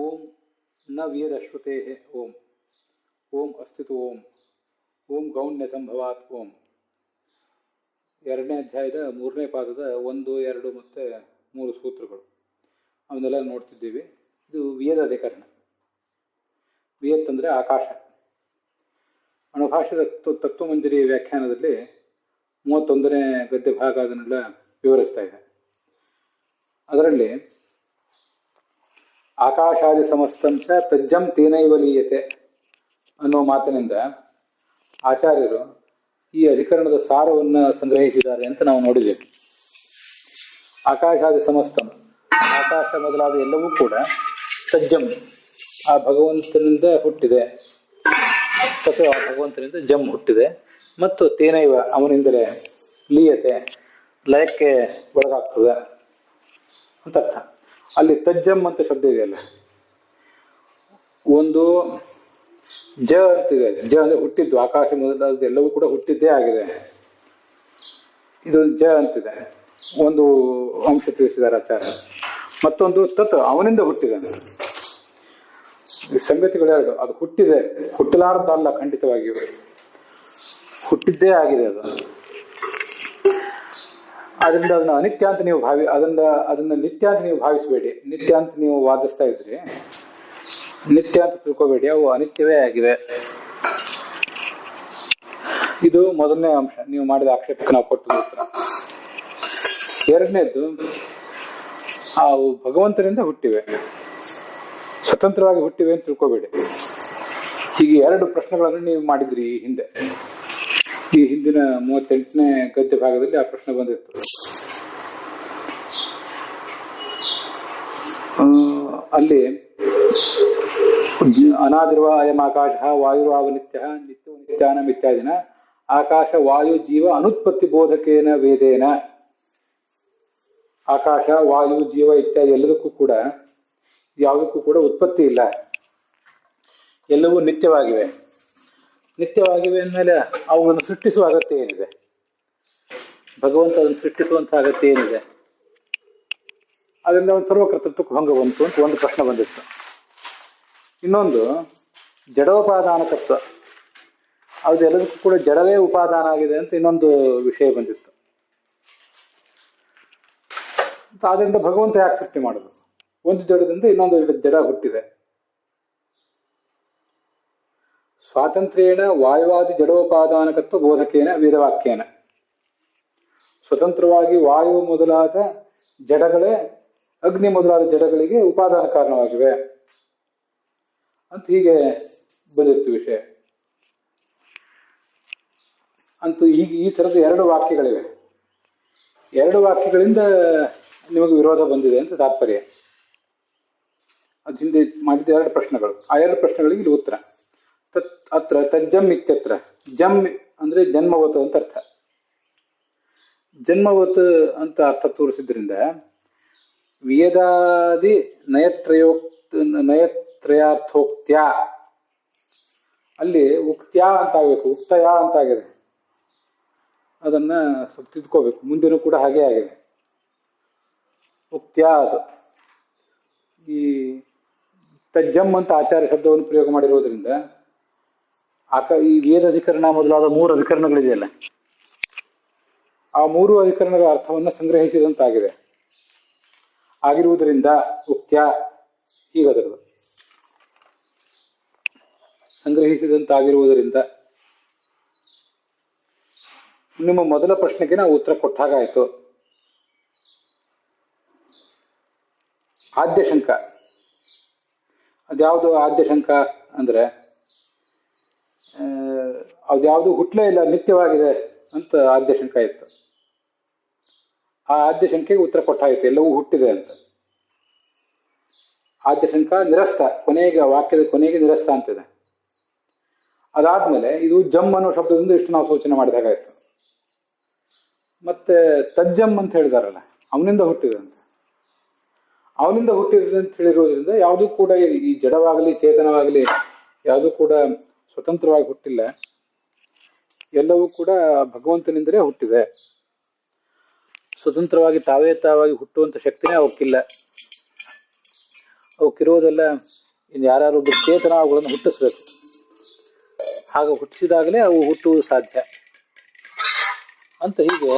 ಓಂ ನ ವೇದಶ್ರುತೆ ಓಂ ಓಂ ಅಸ್ತಿತು ಓಂ ಓಂ ಗೌಣ್ಯ ಸಂಭವಾತ್ ಓಂ. 2ನೇ ಅಧ್ಯಾಯದ 3ನೇ ಪಾದದ 1, 2 ಮತ್ತು 3 ಸೂತ್ರಗಳು ಅವನ್ನೆಲ್ಲ ನೋಡ್ತಿದ್ದೀವಿ. ಇದು ವೇದ ಅಧಿಕರಣ. ವಿಯತ್ ಅಂದರೆ ಆಕಾಶ. ಅಣುಭಾಷೆದ ತತ್ವಮಂಜರಿ ವ್ಯಾಖ್ಯಾನದಲ್ಲಿ 31ನೇ ಗದ್ಯ ಭಾಗ ಅದನ್ನೆಲ್ಲ ವಿವರಿಸ್ತಾ ಇದೆ. ಅದರಲ್ಲಿ ಆಕಾಶಾದಿ ಸಮಸ್ತಂಚ ತಜ್ಜಂ ತೇನೈವ ಲೀಯತೆ ಅನ್ನೋ ಮಾತಿನಿಂದ ಆಚಾರ್ಯರು ಈ ಅಧಿಕರಣದ ಸಾರವನ್ನು ಸಂಗ್ರಹಿಸಿದ್ದಾರೆ ಅಂತ ನಾವು ನೋಡಿದ್ದೇವೆ. ಆಕಾಶಾದಿ ಸಮಸ್ತಂ, ಆಕಾಶ ಮೊದಲಾದ ಎಲ್ಲವೂ ಕೂಡ ತಜ್ಜಂ, ಆ ಭಗವಂತನಿಂದ ಹುಟ್ಟಿದೆ. ತತ್ ಆ ಭಗವಂತನಿಂದ ಜಂ ಹುಟ್ಟಿದೆ ಮತ್ತು ತೇನೈವ ಅವನಿಂದಲೇ ಲೀಯತೆ ಲಯಕ್ಕೆ ಒಳಗಾಗ್ತದೆ ಅಂತ ಅರ್ಥ. ಅಲ್ಲಿ ತಜ್ಜಂ ಅಂತ ಶಬ್ದ ಇದೆಯಲ್ಲ, ಒಂದು ಜ ಅಂತಿದೆ. ಜ ಅಂದರೆ ಹುಟ್ಟಿದ್ದು, ಆಕಾಶ ಮೊದಲಾದ ಎಲ್ಲವೂ ಕೂಡ ಹುಟ್ಟಿದ್ದೇ ಆಗಿದೆ. ಇದು ಜ ಅಂತಿದೆ, ಒಂದು ಅಂಶ ತಿಳಿಸಿದ್ದಾರೆ ಆಚಾರ್ಯ. ಮತ್ತೊಂದು ತತ್, ಅವನಿಂದ ಹುಟ್ಟಿದೆ. ಸಂಗತಿಗಳೆರಡು, ಅದು ಹುಟ್ಟಿದೆ, ಹುಟ್ಟಲಾರದಲ್ಲ, ಖಂಡಿತವಾಗಿಯೂ ಹುಟ್ಟಿದ್ದೇ ಆಗಿದೆ ಅದು. ಅದರಿಂದ ಅದನ್ನ ಅನಿತ್ಯ ಅಂತ ನೀವು ಅದನ್ನ ನಿತ್ಯ ಅಂತ ನೀವು ಭಾವಿಸಬೇಡಿ. ನಿತ್ಯ ಅಂತ ನೀವು ವಾದಿಸ್ತಾ ಇದ್ರಿ, ನಿತ್ಯ ಅಂತ ತಿಳ್ಕೋಬೇಡಿ, ಅವು ಅನಿತ್ಯವೇ ಆಗಿವೆ. ಇದು ಮೊದಲನೇ ಅಂಶ, ನೀವು ಮಾಡಿದ ಆಕ್ಷೇಪಕ್ಕೆ ನಾವು ಕೊಟ್ಟು ಉತ್ತರ. ಎರಡನೇದ್ದು, ಅವು ಭಗವಂತನಿಂದ ಹುಟ್ಟಿವೆ, ಸ್ವತಂತ್ರವಾಗಿ ಹುಟ್ಟಿವೆ ಅಂತ ತಿಳ್ಕೋಬೇಡಿ. ಹೀಗೆ 2 ಪ್ರಶ್ನೆಗಳನ್ನು ನೀವು ಮಾಡಿದ್ರಿ ಈ ಹಿಂದೆ. ಈ ಹಿಂದಿನ 38ನೇ ಗದ್ಯ ಭಾಗದಲ್ಲಿ ಆ ಪ್ರಶ್ನೆ ಬಂದಿತ್ತು. ಅಲ್ಲಿ ಅನಾದಿರ್ವ ಅಯಂ ಆಕಾಶ ವಾಯುರಾವ ನಿತ್ಯ ನಿತ್ಯೋ ನಿತ್ಯಾನಂ ಇತ್ಯಾದಿನ ಆಕಾಶ ವಾಯು ಜೀವ ಅನುತ್ಪತ್ತಿ ಬೋಧಕೇನ ವೇದೇನ. ಆಕಾಶ ವಾಯು ಜೀವ ಇತ್ಯಾದಿ ಎಲ್ಲದಕ್ಕೂ ಕೂಡ, ಯಾವುದಕ್ಕೂ ಕೂಡ ಉತ್ಪತ್ತಿ ಇಲ್ಲ, ಎಲ್ಲವೂ ನಿತ್ಯವಾಗಿವೆ. ನಿತ್ಯವಾಗಿವೆ ಅಂದಮೇಲೆ ಅವುಗಳನ್ನು ಸೃಷ್ಟಿಸುವ ಅಗತ್ಯ ಏನಿದೆ? ಭಗವಂತ ಅದನ್ನು ಸೃಷ್ಟಿಸುವಂಥ ಅಗತ್ಯ ಏನಿದೆ? ಅದರಿಂದ ಒಂದು ಸರ್ವಕರ್ತೃತ್ವಕ್ಕೆ ಭಂಗ ಬಂತು ಅಂತ ಒಂದು ಪ್ರಶ್ನೆ ಬಂದಿತ್ತು. ಇನ್ನೊಂದು ಜಡೋಪಾದಾನಕತ್ವ, ಅದು ಎಲ್ಲದಕ್ಕೂ ಕೂಡ ಜಡವೇ ಉಪಾದಾನ ಆಗಿದೆ ಅಂತ ಇನ್ನೊಂದು ವಿಷಯ ಬಂದಿತ್ತು. ಆದ್ದರಿಂದ ಭಗವಂತ ಯಾಕೆ ಸೃಷ್ಟಿ ಮಾಡೋದು? ಒಂದು ಜಡದಿಂದ ಇನ್ನೊಂದು ಜಡ ಹುಟ್ಟಿದೆ. ಸ್ವಾತಂತ್ರ್ಯೇಣ ವಾಯುವಾದಿ ಜಡೋಪಾದಾನಕತ್ವ ಬೋಧಕೇನ ವೇದವಾಕ್ಯೇನ. ಸ್ವತಂತ್ರವಾಗಿ ವಾಯು ಮೊದಲಾದ ಜಡಗಳೇ ಅಗ್ನಿ ಮೊದಲಾದ ಜಡಗಳಿಗೆ ಉಪಾದಾನ ಕಾರಣವಾಗಿವೆ ಅಂತ ಹೀಗೆ ಬಂದಿತ್ತು ವಿಷಯ. ಅಂತೂ ಈಗ ಈ ಥರದ 2 ವಾಕ್ಯಗಳಿವೆ. 2 ವಾಕ್ಯಗಳಿಂದ ನಿಮಗೆ ವಿರೋಧ ಬಂದಿದೆ ಅಂತ ತಾತ್ಪರ್ಯ. ಅದು ಹಿಂದೆ ಮಾಡಿದ 2 ಪ್ರಶ್ನೆಗಳು. ಆ 2 ಪ್ರಶ್ನೆಗಳಿಗೆ ಇಲ್ಲಿ ಉತ್ತರ. ಅತ್ರ ತಜ್ಜಂ ಇತ್ಯತ್ರ. ಜಂ ಅಂದ್ರೆ ಜನ್ಮವತ್ ಅಂತ ಅರ್ಥ. ಜನ್ಮವತ್ ಅಂತ ಅರ್ಥ ತೋರಿಸಿದ್ರಿಂದ ವೇದಾದಿ ನಯತ್ರಯಾರ್ಥೋಕ್ತ್ಯ ಅಲ್ಲಿ ಉಕ್ತ್ಯ ಅಂತ ಆಗಬೇಕು, ಉಕ್ತಯ ಅಂತ ಆಗಿದೆ. ಅದನ್ನ ಸ್ವಲ್ಪ ತಿದ್ಕೋಬೇಕು. ಮುಂದಿನೂ ಕೂಡ ಹಾಗೆ ಆಗಿದೆ, ಉಕ್ತ್ಯ. ಅದು ಈ ತಜ್ಜಂ ಅಂತ ಆಚಾರ್ಯ ಶಬ್ದವನ್ನು ಪ್ರಯೋಗ ಮಾಡಿರೋದ್ರಿಂದ ಈ ವೇದ ಅಧಿಕರಣ ಮೊದಲಾದ 3 ಅಧಿಕರಣಗಳಿದೆಯಲ್ಲ, ಆ 3 ಅಧಿಕರಣಗಳ ಅರ್ಥವನ್ನು ಸಂಗ್ರಹಿಸಿದಂತಾಗಿದೆ. ಆಗಿರುವುದರಿಂದ ಉಕ್ತ್ಯ, ಹೀಗದರದು ಸಂಗ್ರಹಿಸಿದಂತಾಗಿರುವುದರಿಂದ. ನಿಮ್ಮ ಮೊದಲ ಪ್ರಶ್ನೆಗೆ ನಾವು ಉತ್ತರ ಕೊಟ್ಟಾಗಾಯಿತು. ಆದ್ಯಶಂಕ, ಅದ್ಯಾವುದು ಆದ್ಯಶಂಕ ಅಂದ್ರೆ ಅದ್ಯಾವುದು ಹುಟ್ಲೇ ಇಲ್ಲ, ನಿತ್ಯವಾಗಿದೆ ಅಂತ ಆದ್ಯಶಂಕ ಇತ್ತು. ಆ ಆದ್ಯಶಂಕೆಗೆ ಉತ್ತರ ಕೊಟ್ಟಾಯಿತು, ಎಲ್ಲವೂ ಹುಟ್ಟಿದೆ ಅಂತ. ಆದ್ಯಶಂಕ ನಿರಸ್ತ, ಕೊನೆಗೆ ವಾಕ್ಯದ ಕೊನೆಗೆ ನಿರಸ್ತ ಅಂತಿದೆ. ಅದಾದ್ಮೇಲೆ ಇದು ಜಮ್ ಅನ್ನೋ ಶಬ್ದದಿಂದ ಇಷ್ಟು ನಾವು ಸೂಚನೆ ಮಾಡಿದಾಗಾಯ್ತು. ಮತ್ತೆ ತಜ್ಜಂ ಅಂತ ಹೇಳಿದಾರಲ್ಲ, ಅವನಿಂದ ಹುಟ್ಟಿದೆ ಅಂತ. ಅವನಿಂದ ಹುಟ್ಟಿದೆ ಅಂತ ಹೇಳಿರೋದ್ರಿಂದ ಯಾವುದೂ ಕೂಡ ಈ ಜಡವಾಗಲಿ ಚೇತನವಾಗಲಿ ಯಾವುದೂ ಕೂಡ ಸ್ವತಂತ್ರವಾಗಿ ಹುಟ್ಟಿಲ್ಲ, ಎಲ್ಲವೂ ಕೂಡ ಭಗವಂತನಿಂದಲೇ ಹುಟ್ಟಿದೆ. ಸ್ವತಂತ್ರವಾಗಿ ತಾವೇ ತಾವಾಗಿ ಹುಟ್ಟುವಂಥ ಶಕ್ತಿನೇ ಅವಕ್ಕಿಲ್ಲ. ಅವಕ್ಕಿರೋದೆಲ್ಲ ಇನ್ನು ಯಾರೊಬ್ಬರು ಚೇತನ ಅವುಗಳನ್ನು ಹುಟ್ಟಿಸ್ಬೇಕು. ಹಾಗೆ ಹುಟ್ಟಿಸಿದಾಗಲೇ ಅವು ಹುಟ್ಟುವುದು ಸಾಧ್ಯ ಅಂತ. ಹೀಗೆ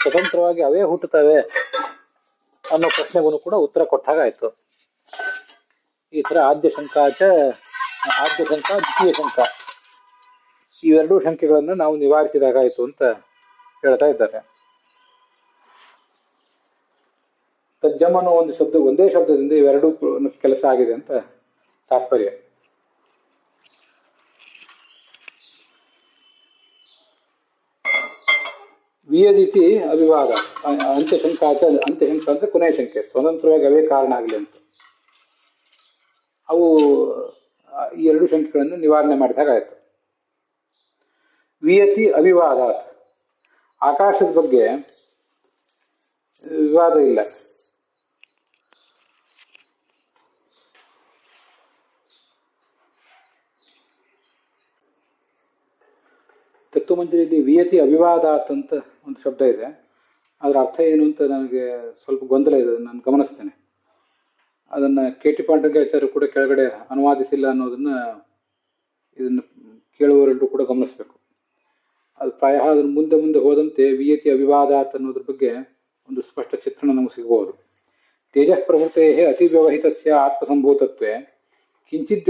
ಸ್ವತಂತ್ರವಾಗಿ ಅವೇ ಹುಟ್ಟುತ್ತವೆ ಅನ್ನೋ ಪ್ರಶ್ನೆಗೂ ಕೂಡ ಉತ್ತರ ಕೊಟ್ಟಾಗಾಯ್ತು. ಈ ಥರ ಆದ್ಯ ಶಂಕ ದ್ವಿತೀಯ ಶಂಕ ಇವೆರಡೂ ಶಂಕೆಗಳನ್ನು ನಾವು ನಿವಾರಿಸಿದಾಗಾಯಿತು ಅಂತ ಹೇಳ್ತಾ ಇದ್ದಾರೆ. ತಜ್ಜಮ್ ಅನ್ನೋ ಒಂದು ಶಬ್ದ, ಒಂದೇ ಶಬ್ದದಿಂದ ಇವೆರಡೂ ಕೆಲಸ ಆಗಿದೆ ಅಂತ ತಾತ್ಪರ್ಯ. ವಿಯದಿತಿ ಅವಿವಾದ ಅಂತ್ಯಶಂಕ ಅಂದ್ರೆ ಕೊನೆಯ ಶಂಕೆ, ಸ್ವತಂತ್ರವಾಗಿ ಅವೇ ಕಾರಣ ಆಗಲಿ ಅಂತ. ಅವು ಈ ಎರಡು ಶಂಕೆಗಳನ್ನು ನಿವಾರಣೆ ಮಾಡಿದಾಗಾಯ್ತು. ವಿಯತಿ ಅವಿವಾದಾತ್, ಆಕಾಶದ ಬಗ್ಗೆ ವಿವಾದ ಇಲ್ಲ. ತತ್ವಮಂಜರಿಯಲ್ಲಿ ವಿಯತಿ ಅವಿವಾದಾತ್ ಅಂತ ಒಂದು ಶಬ್ದ ಇದೆ. ಅದರ ಅರ್ಥ ಏನು ಅಂತ ನನಗೆ ಸ್ವಲ್ಪ ಗೊಂದಲ ಇದೆ, ನಾನು ಗಮನಿಸ್ತೇನೆ. ಅದನ್ನು ಕೆ.ಟಿ. ಪಾಂಡುರಂಗಾಚಾರ್ಯರು ಕೂಡ ಕೆಳಗಡೆ ಅನುವಾದಿಸಿಲ್ಲ ಅನ್ನೋದನ್ನು ಇದನ್ನು ಕೇಳುವವರೆಲ್ಲರೂ ಕೂಡ ಗಮನಿಸಬೇಕು. ಅದು ಪ್ರಾಯ ಅದನ್ನು ಮುಂದೆ ಮುಂದೆ ಹೋದಂತೆ ವಿಯತಿ ಅವಿವಾದಾತ್ ಅನ್ನೋದ್ರ ಬಗ್ಗೆ ಒಂದು ಸ್ಪಷ್ಟ ಚಿತ್ರಣ ನಮಗೆ ಸಿಗಬಹುದು. ತೇಜಃ ಪ್ರವೃತ್ತೇ ಅತಿವ್ಯವಹಿತಸ್ಯ ಆತ್ಮಸಂಭೂತತ್ವೇ ಕಿಂಚಿತ್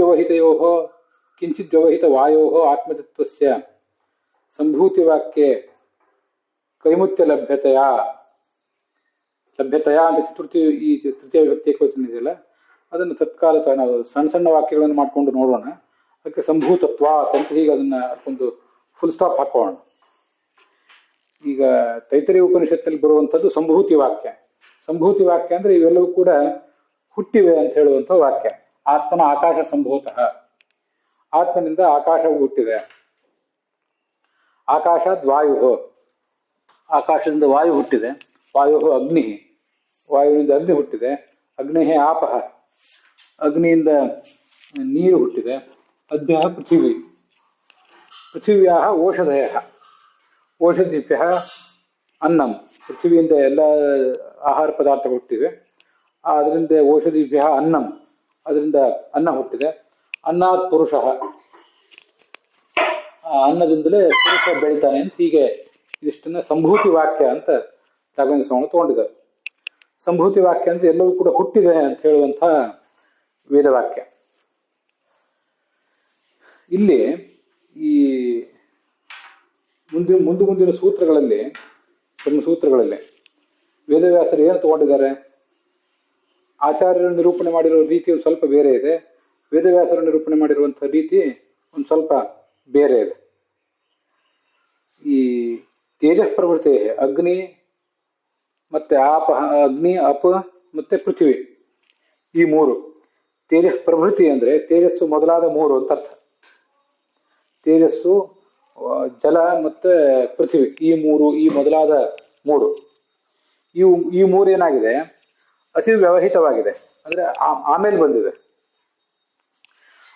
ವ್ಯವಹಿತ ವಾಯೋ ಆತ್ಮತತ್ವಸ್ಯ ಸಂಭೂತಿವಾಕ್ಯೆ ಕೈಮುತ್ಯ ಲಭ್ಯತೆಯ ಅಂತ ಈ ತೃತೀಯ ವಿಭಕ್ತಿ ಏಕವಚನ ಇದೆಯಲ್ಲ, ಅದನ್ನು ತತ್ಕಾಲ ನಾವು ಸಣ್ಣ ಸಣ್ಣ ವಾಕ್ಯಗಳನ್ನು ಮಾಡಿಕೊಂಡು ನೋಡೋಣ. ಅದಕ್ಕೆ ಸಂಭೂತತ್ವ ಅಂತ ಹೀಗೆ ಅದನ್ನು ಒಂದು ಫುಲ್ ಸ್ಟಾಪ್ ಹಾಕೋಣ. ಈಗ ತೈತರೀಯ ಉಪನಿಷತ್ತಲ್ಲಿ ಬರುವಂಥದ್ದು ಸಂಭೂತಿ ವಾಕ್ಯ. ಸಂಭೂತಿ ವಾಕ್ಯ ಅಂದರೆ ಇವೆಲ್ಲವೂ ಕೂಡ ಹುಟ್ಟಿವೆ ಅಂತ ಹೇಳುವಂಥ ವಾಕ್ಯ. ಆತ್ಮನ ಆಕಾಶ ಸಂಭೂತಃ, ಆತ್ಮನಿಂದ ಆಕಾಶವು ಹುಟ್ಟಿದೆ. ಆಕಾಶಾದ್ ವಾಯು, ಆಕಾಶದಿಂದ ವಾಯು ಹುಟ್ಟಿದೆ. ವಾಯು ಅಗ್ನಿ, ವಾಯುವಿನಿಂದ ಅಗ್ನಿ ಹುಟ್ಟಿದೆ. ಅಗ್ನಿ ಆಪಃ, ಅಗ್ನಿಯಿಂದ ನೀರು ಹುಟ್ಟಿದೆ. ಅದ್ಭ್ಯ ಪೃಥಿವಿ, ಪೃಥಿವ್ಯಾ ಓಷಧಯ, ಓಷಧಿಭ್ಯ ಅನ್ನಂ, ಪೃಥ್ವಿಯಿಂದ ಎಲ್ಲ ಆಹಾರ ಪದಾರ್ಥಗಳು ಹುಟ್ಟಿವೆ. ಅದರಿಂದ ಓಷಧಿಭ್ಯ ಅನ್ನಂ, ಅದರಿಂದ ಅನ್ನ ಹುಟ್ಟಿದೆ. ಅನ್ನಾತ್ ಪುರುಷ, ಅನ್ನದಿಂದಲೇ ಪುರುಷ ಬೆಳಿತಾನೆ ಅಂತ. ಹೀಗೆ ಇದಿಷ್ಟನ್ನ ಸಂಭೂತಿ ವಾಕ್ಯ ಅಂತ ರಾಘವೇಂದ್ರ ಸ್ವಾಮಿ ತಗೊಂಡಿದ್ದಾರೆ. ಸಂಭೂತಿ ವಾಕ್ಯ ಅಂತ ಎಲ್ಲವೂ ಕೂಡ ಹುಟ್ಟಿದೆ ಅಂತ ಹೇಳುವಂಥ ವೇದವಾಕ್ಯ. ಇಲ್ಲಿ ಈ ಮುಂದಿನ ಸೂತ್ರಗಳಲ್ಲಿ, ಬ್ರಹ್ಮಸೂತ್ರಗಳಲ್ಲಿ ವೇದವ್ಯಾಸರು ಏನು ತಗೊಂಡಿದ್ದಾರೆ? ಆಚಾರ್ಯರು ನಿರೂಪಣೆ ಮಾಡಿರೋ ರೀತಿ ಒಂದು ಸ್ವಲ್ಪ ಬೇರೆ ಇದೆ. ವೇದವ್ಯಾಸರು ನಿರೂಪಣೆ ಮಾಡಿರುವಂಥ ರೀತಿ ಒಂದು ಸ್ವಲ್ಪ ಬೇರೆ ಇದೆ. ಈ ತೇಜಃ ಪ್ರವೃತ್ತಿ ಅಗ್ನಿ ಮತ್ತೆ ಅಗ್ನಿ, ಅಪ ಮತ್ತೆ ಪೃಥ್ವಿ, ಈ ಮೂರು. ತೇಜಃ ಪ್ರವೃತ್ತಿ ಅಂದ್ರೆ ತೇಜಸ್ಸು ಮೊದಲಾದ ಮೂರು ಅಂತ ಅರ್ಥ. ತೇಜಸ್ಸು, ಜಲ ಮತ್ತೆ ಪೃಥ್ವಿ, ಈ ಮೊದಲಾದ ಮೂರು. ಈ ಮೂರು ಏನಾಗಿದೆ? ಅತಿ ವ್ಯವಹಿತವಾಗಿದೆ, ಅಂದ್ರೆ ಆಮೇಲೆ ಬಂದಿದೆ.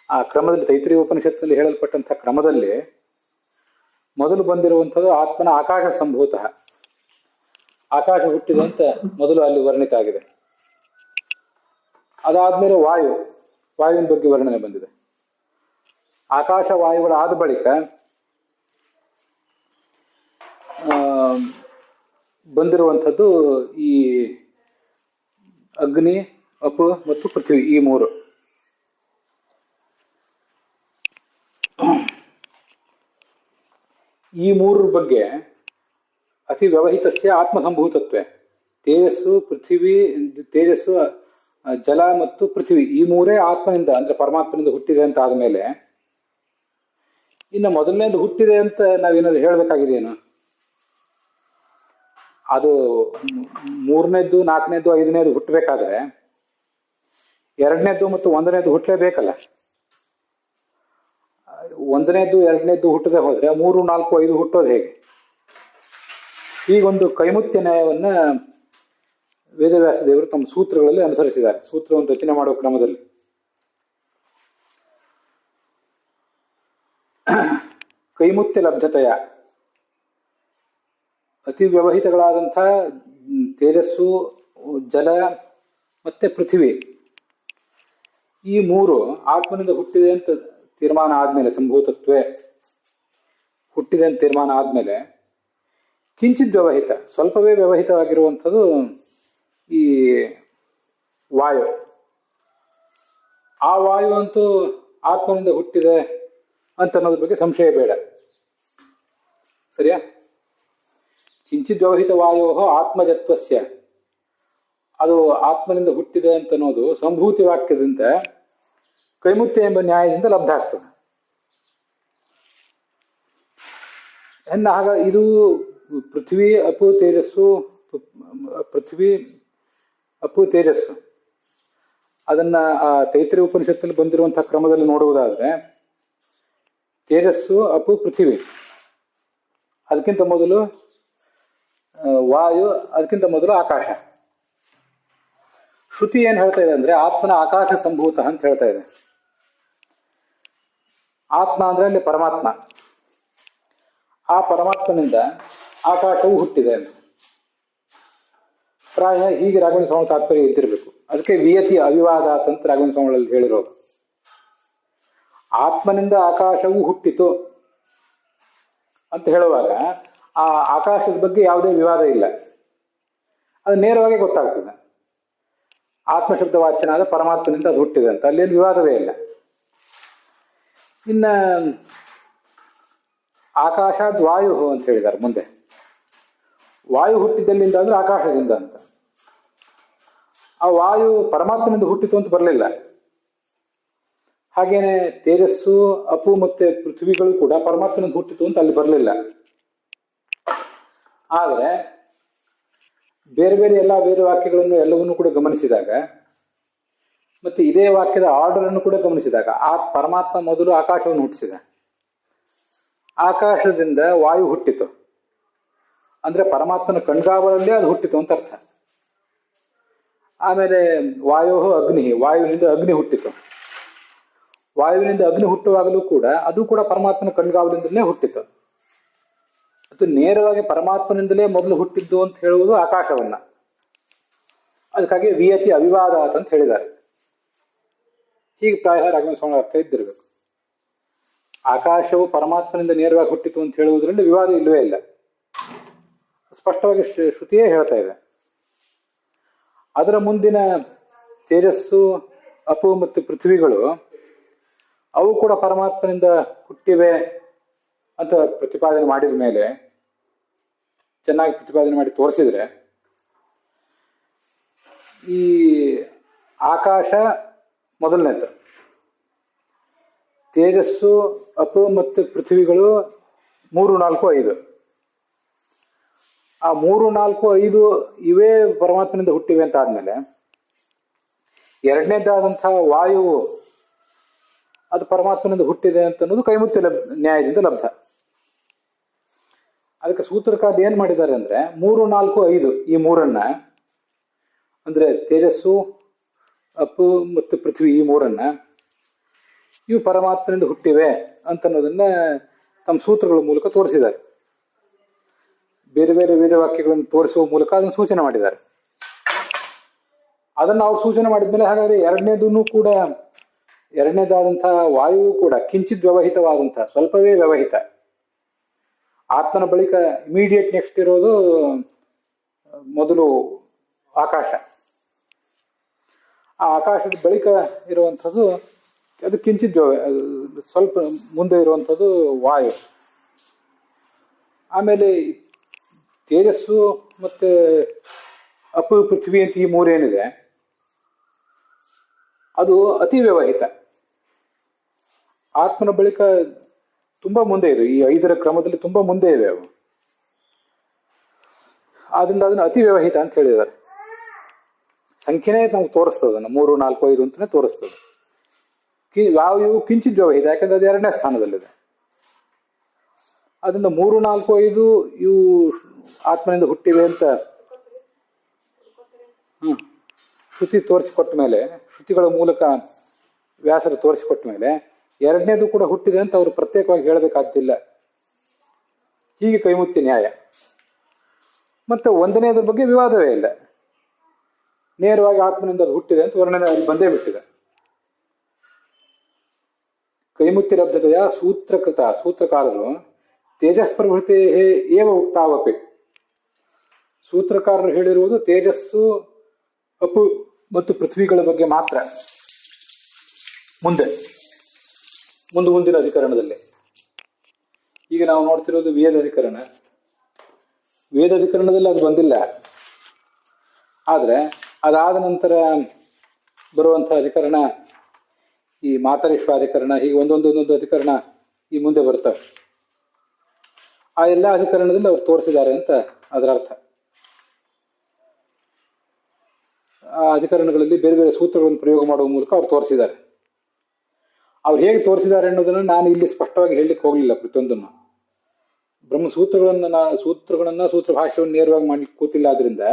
ಆ ಕ್ರಮದಲ್ಲಿ ತೈತ್ರೀಯ ಉಪನಿಷತ್ತಿನಲ್ಲಿ ಹೇಳಲ್ಪಟ್ಟಂತಹ ಕ್ರಮದಲ್ಲಿ ಮೊದಲು ಬಂದಿರುವಂಥದ್ದು ಆತ್ಮನ ಆಕಾಶ ಸಂಭೂತ, ಆಕಾಶ ಹುಟ್ಟಿದೆ ಅಂತ ಮೊದಲು ಅಲ್ಲಿ ವರ್ಣಿತ ಆಗಿದೆ. ಅದಾದ್ಮೇಲೆ ವಾಯುವಿನ ಬಗ್ಗೆ ವರ್ಣನೆ ಬಂದಿದೆ. ಆಕಾಶ ವಾಯುಗಳಾದ ಬಳಿಕ ಬಂದಿರುವಂಥದ್ದು ಈ ಅಗ್ನಿ, ಅಪ ಮತ್ತು ಪೃಥ್ವಿ, ಈ ಮೂರು. ಈ ಮೂರರ ಬಗ್ಗೆ ಅತಿ ವ್ಯವಹಿತಸ್ಯ ಆತ್ಮಸಂಭೂತತ್ವೇ, ತೇಜಸ್ಸು ಜಲ ಮತ್ತು ಪೃಥ್ವಿ, ಈ ಮೂರೇ ಆತ್ಮನಿಂದ ಅಂದ್ರೆ ಪರಮಾತ್ಮನಿಂದ ಹುಟ್ಟಿದೆ ಅಂತ ಆದ್ಮೇಲೆ ಇನ್ನು ಮೊದಲನೇದು ಹುಟ್ಟಿದೆ ಅಂತ ನಾವೇನಾದ್ರು ಹೇಳ್ಬೇಕಾಗಿದೆಯೇನು? ಅದು ಮೂರನೇದ್ದು, ನಾಲ್ಕನೇದ್ದು, ಐದನೇದು ಹುಟ್ಟಬೇಕಾದ್ರೆ ಎರಡನೇದ್ದು ಮತ್ತು ಒಂದನೇದ್ದು ಹುಟ್ಟಲೇಬೇಕಲ್ಲ. ಒಂದನೇದ್ದು ಎರಡನೇದ್ದು ಹುಟ್ಟದೆ ಹೋದ್ರೆ 3, 4, 5 ಹುಟ್ಟೋದು ಹೇಗೆ? ಹೀಗೊಂದು ಕೈಮುತ್ಯ ನ್ಯಾಯವನ್ನ ವೇದವ್ಯಾಸ ದೇವರು ತಮ್ಮ ಸೂತ್ರಗಳಲ್ಲಿ ಅನುಸರಿಸಿದ್ದಾರೆ. ಸೂತ್ರವನ್ನು ರಚನೆ ಮಾಡುವ ಕ್ರಮದಲ್ಲಿ ಕೈಮುತ್ಯ ಲಬ್ಧತೆಯ, ಅತಿ ವ್ಯವಹಿತಗಳಾದಂಥ ತೇಜಸ್ಸು, ಜಲ ಮತ್ತೆ ಪೃಥ್ವಿ ಈ ಮೂರು ಆತ್ಮನಿಂದ ಹುಟ್ಟಿದೆ ಅಂತ ತೀರ್ಮಾನ ಆದ್ಮೇಲೆ, ಸಂಭೂತತ್ವೇ ಹುಟ್ಟಿದೆ ಅಂತ ತೀರ್ಮಾನ ಆದ್ಮೇಲೆ ಕಿಂಚಿತ್ ವ್ಯವಹಿತ, ಸ್ವಲ್ಪವೇ ವ್ಯವಹಿತವಾಗಿರುವಂಥದ್ದು ಈ ವಾಯು. ಆ ವಾಯು ಅಂತೂ ಆತ್ಮನಿಂದ ಹುಟ್ಟಿದೆ ಅಂತ ಅನ್ನೋದ್ರ ಬಗ್ಗೆ ಸಂಶಯ ಬೇಡ. ಸರಿಯಾ? ಕಿಂಚಿತ್ ವ್ಯವಹಿತ ವಾಯೋ ಆತ್ಮಜತ್ವಸ್ಯ, ಅದು ಆತ್ಮನಿಂದ ಹುಟ್ಟಿದೆ ಅಂತ ಅನ್ನೋದು ಸಂಭೂತಿ ವಾಕ್ಯದಿಂದ ಕೈಮುತ್ಯ ಎಂಬ ನ್ಯಾಯದಿಂದ ಲಬ್ಧ ಆಗ್ತದೆ. ಆಗ ಇದು ಪೃಥ್ವಿ ಅಪು ತೇಜಸ್ಸು, ಪೃಥ್ವಿ ಅಪು ತೇಜಸ್ಸು, ಅದನ್ನ ಆ ತೈತ್ರಿಯ ಉಪನಿಷತ್ತಲ್ಲಿ ಬಂದಿರುವಂತಹ ಕ್ರಮದಲ್ಲಿ ನೋಡುವುದಾದ್ರೆ ತೇಜಸ್ಸು ಅಪು ಪೃಥ್ವಿ, ಅದಕ್ಕಿಂತ ಮೊದಲು ವಾಯು, ಅದಕ್ಕಿಂತ ಮೊದಲು ಆಕಾಶ. ಶ್ರುತಿ ಏನ್ ಹೇಳ್ತಾ ಇದೆ ಅಂದ್ರೆ ಆತ್ಮನ ಆಕಾಶ ಸಂಭೂತ ಅಂತ ಹೇಳ್ತಾ ಇದೆ. ಆತ್ಮ ಅಂದ್ರೆ ಅಲ್ಲಿ ಪರಮಾತ್ಮ, ಆ ಪರಮಾತ್ಮನಿಂದ ಆಕಾಶವು ಹುಟ್ಟಿದೆ ಅಂತ ಪ್ರಾಯ ಹೀಗೆ ರಾಘವೇಂದ್ರ ಸ್ವಾಮಿ ತಾತ್ಪರ್ಯ ಇದ್ದಿರಬೇಕು. ಅದಕ್ಕೆ ವಿಯತಿ ಅವಿವಾದ ಅಂತ ರಾಘವೇಂದ್ರ ಸ್ವಾಮಿಗಳಲ್ಲಿ ಹೇಳಿರೋದು. ಆತ್ಮನಿಂದ ಆಕಾಶವು ಹುಟ್ಟಿತು ಅಂತ ಹೇಳುವಾಗ ಆ ಆಕಾಶದ ಬಗ್ಗೆ ಯಾವುದೇ ವಿವಾದ ಇಲ್ಲ, ಅದು ನೇರವಾಗಿ ಗೊತ್ತಾಗ್ತದೆ. ಆತ್ಮಶಬ್ದ ವಾಚ್ಯನಾದ ಪರಮಾತ್ಮನಿಂದ ಅದು ಹುಟ್ಟಿದೆ ಅಂತ, ಅಲ್ಲೇನು ವಿವಾದವೇ ಇಲ್ಲ. ಇನ್ನ ಆಕಾಶಾದ್ ವಾಯು ಅಂತ ಹೇಳಿದ್ದಾರೆ ಮುಂದೆ. ವಾಯು ಹುಟ್ಟಿದ್ದಲ್ಲಿಂದ ಅಂದ್ರೆ ಆಕಾಶದಿಂದ ಅಂತ. ಆ ವಾಯು ಪರಮಾತ್ಮನಿಂದ ಹುಟ್ಟಿತು ಅಂತ ಬರಲಿಲ್ಲ. ಹಾಗೇನೆ ತೇಜಸ್ಸು ಅಪು ಮತ್ತೆ ಪೃಥ್ವಿಗಳು ಕೂಡ ಪರಮಾತ್ಮನಿಂದ ಹುಟ್ಟಿತು ಅಂತ ಅಲ್ಲಿ ಬರಲಿಲ್ಲ. ಆದರೆ ಬೇರೆ ಬೇರೆ ಎಲ್ಲ ವೇದವಾಕ್ಯಗಳನ್ನು ಎಲ್ಲವನ್ನೂ ಕೂಡ ಗಮನಿಸಿದಾಗ, ಮತ್ತೆ ಇದೇ ವಾಕ್ಯದ ಆರ್ಡರ್ ಅನ್ನು ಕೂಡ ಗಮನಿಸಿದಾಗ, ಆ ಪರಮಾತ್ಮ ಮೊದಲು ಆಕಾಶವನ್ನು ಹುಟ್ಟಿಸಿದ, ಆಕಾಶದಿಂದ ವಾಯು ಹುಟ್ಟಿತು ಅಂದ್ರೆ ಪರಮಾತ್ಮನ ಕಣ್ಗಾವಲಲ್ಲೇ ಅದು ಹುಟ್ಟಿತು ಅಂತ ಅರ್ಥ. ಆಮೇಲೆ ವಾಯೋ ಅಗ್ನಿ, ವಾಯುವಿನಿಂದ ಅಗ್ನಿ ಹುಟ್ಟಿತು. ವಾಯುವಿನಿಂದ ಅಗ್ನಿ ಹುಟ್ಟುವಾಗಲೂ ಕೂಡ ಅದು ಕೂಡ ಪರಮಾತ್ಮನ ಕಣ್ಗಾವಲಿಂದಲೇ ಹುಟ್ಟಿತು. ಅದು ನೇರವಾಗಿ ಪರಮಾತ್ಮನಿಂದಲೇ ಮೊದಲು ಹುಟ್ಟಿದ್ದು ಅಂತ ಹೇಳುವುದು ಆಕಾಶವನ್ನ. ಅದಕ್ಕಾಗಿ ವಿಯತಿ ಅವಿವಾದ ಅಂತ ಹೇಳಿದ್ದಾರೆ. ಹೀಗೆ ಪ್ರಾಯ ರಾಘವೇಂದ್ರ ಸ್ವಾಮಿ ಅರ್ಥ ಇದ್ದಿರಬೇಕು. ಆಕಾಶವು ಪರಮಾತ್ಮನಿಂದ ನೇರವಾಗಿ ಹುಟ್ಟಿತು ಅಂತ ಹೇಳುವುದರಲ್ಲಿ ವಿವಾದ ಇಲ್ಲವೇ ಇಲ್ಲ, ಸ್ಪಷ್ಟವಾಗಿ ಶ್ರುತಿಯೇ ಹೇಳ್ತಾ ಇದೆ. ಅದರ ಮುಂದಿನ ತೇಜಸ್ಸು ಅಪು ಮತ್ತು ಪೃಥ್ವಿಗಳು ಅವು ಕೂಡ ಪರಮಾತ್ಮನಿಂದ ಹುಟ್ಟಿವೆ ಅಂತ ಪ್ರತಿಪಾದನೆ ಮಾಡಿದ ಮೇಲೆ, ಚೆನ್ನಾಗಿ ಪ್ರತಿಪಾದನೆ ಮಾಡಿ ತೋರಿಸಿದ್ರೆ, ಈ ಆಕಾಶ ಮೊದಲನೇದು, ತೇಜಸ್ಸು ಅಪು ಮತ್ತು ಪೃಥ್ವಿಗಳು 3, 4, 5. ಆ 3, 4, 5 ಇವೇ ಪರಮಾತ್ಮನಿಂದ ಹುಟ್ಟಿವೆ ಅಂತ ಆದ್ಮೇಲೆ ಎರಡನೇದಾದಂತಹ ವಾಯುವು ಅದು ಪರಮಾತ್ಮನಿಂದ ಹುಟ್ಟಿದೆ ಅಂತ ಅನ್ನೋದು ಕೈಮುತ್ಯ ನ್ಯಾಯದಿಂದ ಲಬ್ಧ. ಅದಕ್ಕೆ ಸೂತ್ರಕಾರ ಏನ್ ಮಾಡಿದ್ದಾರೆ ಅಂದ್ರೆ 3, 4, 5 ಈ ಮೂರನ್ನ, ಅಂದ್ರೆ ತೇಜಸ್ಸು ಅಪ್ಪು ಮತ್ತು ಪೃಥ್ವಿ ಈ ಮೂರನ್ನ ಇವು ಪರಮಾತ್ಮನಿಂದ ಹುಟ್ಟಿವೆ ಅಂತ ಅನ್ನೋದನ್ನ ತಮ್ಮ ಸೂತ್ರಗಳ ಮೂಲಕ ತೋರಿಸಿದ್ದಾರೆ. ಬೇರೆ ಬೇರೆ ವೇದವಾಕ್ಯಗಳನ್ನು ತೋರಿಸುವ ಮೂಲಕ ಅದನ್ನು ಸೂಚನೆ ಮಾಡಿದ್ದಾರೆ. ಅದನ್ನು ಅವ್ರು ಸೂಚನೆ ಮಾಡಿದ್ಮೇಲೆ ಹಾಗಾದ್ರೆ ಎರಡನೇದಾದಂತಹ ವಾಯುವು ಕೂಡ ಕಿಂಚಿತ್ ವ್ಯವಹಿತವಾದಂತಹ, ಸ್ವಲ್ಪವೇ ವ್ಯವಹಿತ. ಆತ್ಮನ ಬಳಿಕ ಇಮಿಡಿಯೇಟ್ ನೆಕ್ಸ್ಟ್ ಇರೋದು ಮೊದಲು ಆಕಾಶ. ಆ ಆಕಾಶದ ಬಳಿಕ ಇರುವಂಥದ್ದು ಅದು ಕಿಂಚಿತ್ ಸ್ವಲ್ಪ ಮುಂದೆ ಇರುವಂಥದ್ದು ವಾಯು. ಆಮೇಲೆ ತೇಜಸ್ಸು ಮತ್ತೆ ಅಪು ಪೃಥ್ವಿ ಅಂತ ಈ ಮೂರೇನಿದೆ ಅದು ಅತಿ ವ್ಯವಹಿತ. ಆತ್ಮನ ಬಳಿಕ ತುಂಬಾ ಮುಂದೆ ಇದೆ, ಈ 5ರ ಕ್ರಮದಲ್ಲಿ ತುಂಬಾ ಮುಂದೆ ಇವೆ ಅವು. ಆದ್ರಿಂದ ಅದನ್ನು ಅತಿ ವ್ಯವಹಿತ ಅಂತ ಹೇಳಿದ್ದಾರೆ. ಸಂಖ್ಯೆನೇ ನಮ್ಗೆ ತೋರಿಸ್ತದೆ, 3, 4, 5 ಅಂತಾನೆ ತೋರಿಸ್ತದೆ. ವಾಯು ಕಿಂಚಿತ್ ವ್ಯವಹಿತ, ಯಾಕಂದ್ರೆ ಅದು 2ನೇ ಸ್ಥಾನದಲ್ಲಿದೆ. ಅದರಿಂದ 3, 4, 5 ಇವು ಆತ್ಮನಿಂದ ಹುಟ್ಟಿವೆ ಅಂತ ಶ್ರುತಿ ತೋರಿಸಿಕೊಟ್ಟ ಮೇಲೆ, ಶ್ರುತಿಗಳ ಮೂಲಕ ವ್ಯಾಸರು ತೋರಿಸಿಕೊಟ್ಟ ಮೇಲೆ ಎರಡನೇದು ಕೂಡ ಹುಟ್ಟಿದೆ ಅಂತ ಅವರು ಪ್ರತ್ಯೇಕವಾಗಿ ಹೇಳಬೇಕಾಗ್ತಿಲ್ಲ. ಹೀಗೆ ಕೈಮುತ್ಯ ನ್ಯಾಯ. ಮತ್ತೆ ಒಂದನೇದ್ರ ಬಗ್ಗೆ ವಿವಾದವೇ ಇಲ್ಲ, ನೇರವಾಗಿ ಆತ್ಮನಿಂದ ಅದು ಹುಟ್ಟಿದೆ ಅಂತ ವರ್ಣನೆ ಬಂದೇ ಬಿಟ್ಟಿದೆ. ಕೈಮುತ್ತಿರಬ್ಧತೆಯ ಸೂತ್ರಕೃತ ಸೂತ್ರಕಾರರು ತೇಜಸ್ ಪ್ರಭೃತಿ ಏವ ಉಕ್ತಾವಪಿ. ಸೂತ್ರಕಾರರು ಹೇಳಿರುವುದು ತೇಜಸ್ಸು ಅಪು ಮತ್ತು ಪೃಥ್ವಿಗಳ ಬಗ್ಗೆ ಮಾತ್ರ. ಮುಂದಿನ ಅಧಿಕರಣದಲ್ಲಿ ಈಗ ನಾವು ನೋಡ್ತಿರೋದು ವೇದಾಧಿಕರಣ. ವೇದಾಧಿಕರಣದಲ್ಲಿ ಅದು ಬಂದಿಲ್ಲ. ಆದ್ರೆ ಅದಾದ ನಂತರ ಬರುವಂತಹ ಅಧಿಕರಣ ಈ ಮಾತರಿಶ್ವಾಧಿಕರಣ, ಹೀಗೆ ಒಂದೊಂದೊಂದೊಂದು ಅಧಿಕರಣ ಈ ಮುಂದೆ ಬರ್ತವೆ. ಆ ಎಲ್ಲ ಅಧಿಕರಣದಲ್ಲಿ ಅವ್ರು ತೋರಿಸಿದ್ದಾರೆ ಅಂತ ಅದರ ಅರ್ಥ. ಆ ಅಧಿಕರಣಗಳಲ್ಲಿ ಬೇರೆ ಬೇರೆ ಸೂತ್ರಗಳನ್ನು ಪ್ರಯೋಗ ಮಾಡುವ ಮೂಲಕ ಅವ್ರು ತೋರಿಸಿದ್ದಾರೆ. ಅವ್ರು ಹೇಗೆ ತೋರಿಸಿದ್ದಾರೆ ಅನ್ನೋದನ್ನು ನಾನು ಇಲ್ಲಿ ಸ್ಪಷ್ಟವಾಗಿ ಹೇಳಲಿಕ್ಕೆ ಹೋಗಲಿಲ್ಲ. ಪ್ರತಿಯೊಂದನ್ನು ಸೂತ್ರಗಳನ್ನ ಸೂತ್ರ ಭಾಷೆಯನ್ನು ನೇರವಾಗಿ ಮಾಡ್ಲಿಕ್ಕೆ ಕೂತಿಲ್ಲ. ಆದ್ರಿಂದ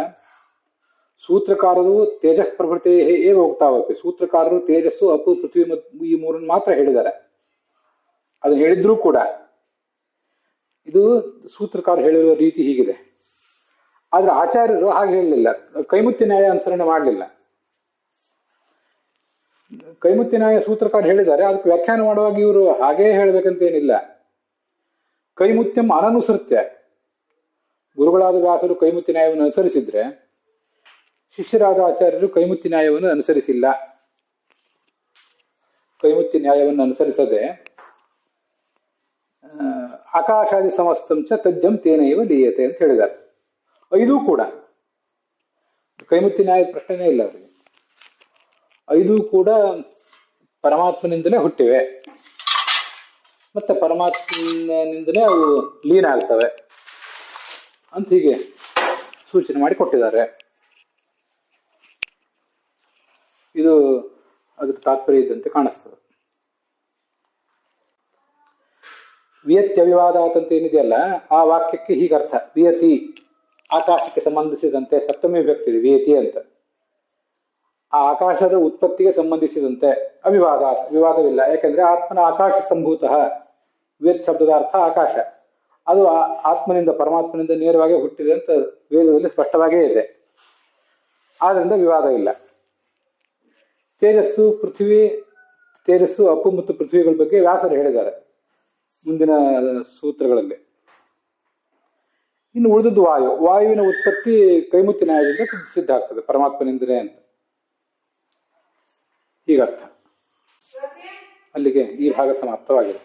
ಸೂತ್ರಕಾರರು ತೇಜಸ್ ಪ್ರಭೃತಿ ಏವ ಉಕ್ತಾವಪಿ. ಸೂತ್ರಕಾರರು ತೇಜಸ್ಸು ಅಪು ಪೃಥ್ವಿ ಮತ್ತು ಈ ಮೂರನ್ನು ಮಾತ್ರ ಹೇಳಿದ್ದಾರೆ. ಅದನ್ನು ಹೇಳಿದ್ರೂ ಕೂಡ ಇದು ಸೂತ್ರಕಾರ ಹೇಳಿರುವ ರೀತಿ ಹೀಗಿದೆ. ಆದ್ರೆ ಆಚಾರ್ಯರು ಹಾಗೆ ಹೇಳಲಿಲ್ಲ. ಕೈಮುತ್ಯ ನ್ಯಾಯ ಅನುಸರಣೆ ಮಾಡಲಿಲ್ಲ. ಕೈಮುತ್ಯ ನ್ಯಾಯ ಸೂತ್ರಕಾರ ಹೇಳಿದ್ದಾರೆ, ಅದಕ್ಕೆ ವ್ಯಾಖ್ಯಾನ ಮಾಡುವಾಗ ಇವರು ಹಾಗೇ ಹೇಳಬೇಕಂತೇನಿಲ್ಲ. ಕೈಮುತ್ಯಂ ಅನನುಸೃತ್ಯ. ಗುರುಗಳಾದ ವ್ಯಾಸರು ಕೈಮುತ್ಯ ನ್ಯಾಯವನ್ನು ಅನುಸರಿಸಿದ್ರೆ ಶಿಷ್ಯರಾದ ಆಚಾರ್ಯರು ಕೈಮುತ್ಯ ನ್ಯಾಯವನ್ನು ಅನುಸರಿಸಿಲ್ಲ. ಕೈಮುತ್ಯ ನ್ಯಾಯವನ್ನು ಅನುಸರಿಸದೆ ಆಕಾಶಾದಿ ಸಮಸ್ತಂಚ ತಜ್ಜಂ ತೇನೈವ ಲೀಯತೆ ಅಂತ ಹೇಳಿದ್ದಾರೆ. ಐದೂ ಕೂಡ ಕೈಮುತ್ಯ ನ್ಯಾಯದ ಪ್ರಶ್ನೆನೇ ಇಲ್ಲ ಅವರಿಗೆ. ಐದೂ ಕೂಡ ಪರಮಾತ್ಮನಿಂದಲೇ ಹುಟ್ಟಿವೆ, ಮತ್ತೆ ಪರಮಾತ್ಮನಿಂದಲೇ ಅವು ಲೀನ ಆಗ್ತವೆ ಅಂತ ಹೀಗೆ ಸೂಚನೆ ಮಾಡಿ ಕೊಟ್ಟಿದ್ದಾರೆ. ಇದು ಅದ್ರ ತಾತ್ಪರ್ಯ ಇದ್ದಂತೆ ಕಾಣಿಸ್ತದೆ. ವಿಯತ್ಯವಿವಾದಾತ್ ಅಂತ ಏನಿದೆಯಲ್ಲ, ಆ ವಾಕ್ಯಕ್ಕೆ ಹೀಗರ್ಥ. ವಿಯತಿ ಆಕಾಶಕ್ಕೆ ಸಂಬಂಧಿಸಿದಂತೆ ಸಪ್ತಮಿ ವಿಭಕ್ತಿ ಇದೆ, ವಿಯತಿ ಅಂತ. ಆ ಆಕಾಶದ ಉತ್ಪತ್ತಿಗೆ ಸಂಬಂಧಿಸಿದಂತೆ ವಿವಾದವಿಲ್ಲ. ಯಾಕೆಂದ್ರೆ ಆತ್ಮನ ಆಕಾಶ ಸಂಭೂತ. ವೇದ ಶಬ್ದದ ಅರ್ಥ ಆಕಾಶ. ಅದು ಆತ್ಮನಿಂದ ಪರಮಾತ್ಮನಿಂದ ನೇರವಾಗಿ ಹುಟ್ಟಿದೆ ಅಂತ ವೇದದಲ್ಲಿ ಸ್ಪಷ್ಟವಾಗೇ ಇದೆ. ಆದ್ರಿಂದ ವಿವಾದ ಇಲ್ಲ. ತೇಜಸ್ಸು ಅಪ್ಪು ಮತ್ತು ಪೃಥ್ವಿಗಳ ಬಗ್ಗೆ ವ್ಯಾಸರು ಹೇಳಿದ್ದಾರೆ ಮುಂದಿನ ಸೂತ್ರಗಳಲ್ಲಿ. ಇನ್ನು ಉಳಿದದ್ದು ವಾಯುವಿನ ಉತ್ಪತ್ತಿ ಕೈಮುತ್ಯ ನ್ಯಾಯದಿಂದ ಸಿದ್ಧ ಆಗ್ತದೆ ಪರಮಾತ್ಮನಿಂದಲೇ ಅಂತ ಹೀಗರ್ಥ. ಅಲ್ಲಿಗೆ ಈ ಭಾಗ ಸಮಾಪ್ತವಾಗಿದೆ.